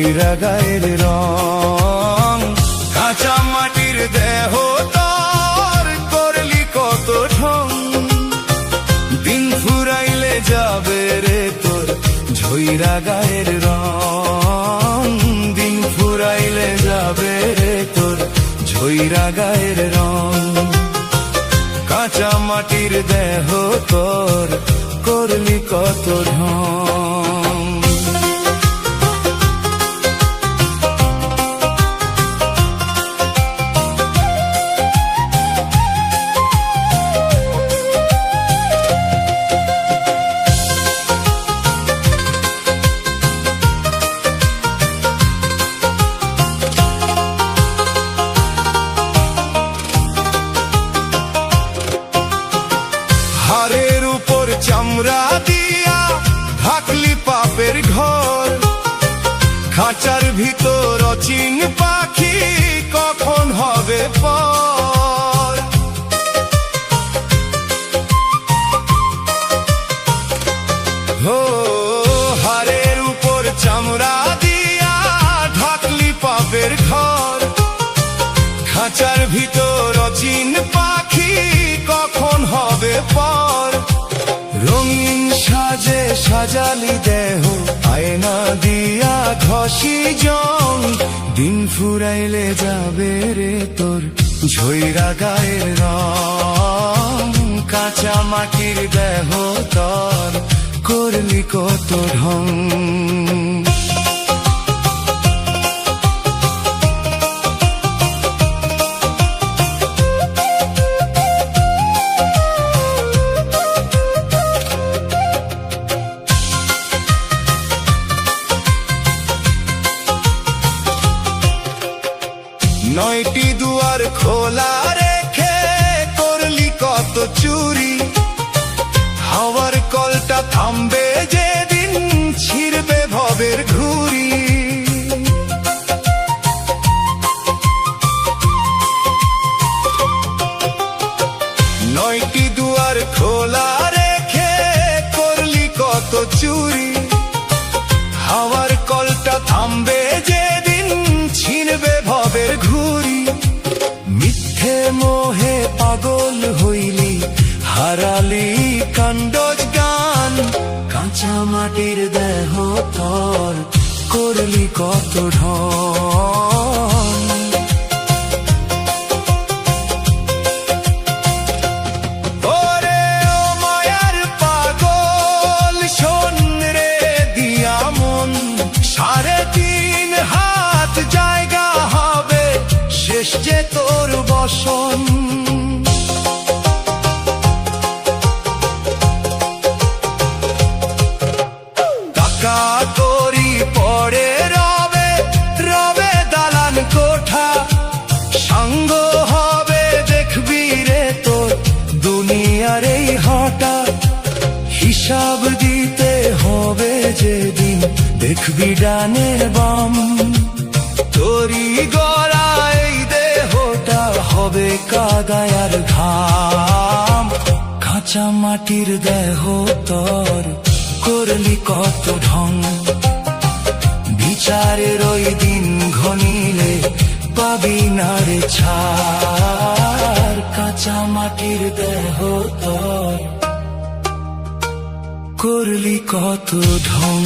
ঝইরা গায়ের রং। কাঁচা মাটির দেহ তোর করলি কত ঢং, দিন ফুরাইলে যাবে রে তোর ঝইরা গায়ের রং। দিন ফুরাইলে যাবে রে তোর ঝইরা গায়ের রং। কাঁচা মাটির দেহ তোর করলি কত ঢং। হাড়ের উপর চামড়া দিয়া ঢাকলি পাপের ঘর, খাঁচার ভিতর অচিন পাখি কখন হবে পর। হো হাড়ের উপর চামড়া দিয়া ঢাকলি পাপের ঘর, খাঁচার ভিতর অচিন পাখি কখন হবে পর। রঙিন সাজে সাজালি দেহ আয়না দিয়া ঘষি জং, দিন ফুরাইলে যাবে রে তোর ঝইরা গায়ের রং। কাঁচা মাটির দেহ তোর করলি কত ঢং। নয়টি দুয়ার খোলা রেখে করলি কত চুরি, হাওয়ার কলটা থামবে যেদিন ছিড়বে ভবের ঘুড়ি। নয়টি দুয়ার খোলা রেখে করলি কত চুরি, হাওয়ার কলটা থামবে যেদিন ছিড়বে ভবের ঘুড়ি। মিথ্যে মোহে পাগল হইলি হারালি কাণ্ডজ গান, কাঁচা মাটির দেহ তোর করলি কত ঢং। ওরে ও মায়ার পাগল শোন রে দিয়া মন, 3.5 হাত জায়গা হবে শেষ যে তোর বসন। টাকা করি পড়ে রবে রবে দালান কোঠা, সঙ্গ হবে দেখবি রে তোর দুনিয়ার এই হটা। হিসাব দিতে হবে যেদিন দেখবি ডানে বাম, তোরি গড়া এই দেহটা হবে কাদায়ার ঘাম। কাঁচা মাটির দেহ তোর করলি কত ঢং, বিচারের ওই দিন ঘনিলে পাবি না রে ছাড়। কাঁচা মাটির দেহ তোর করলি কত ঢং।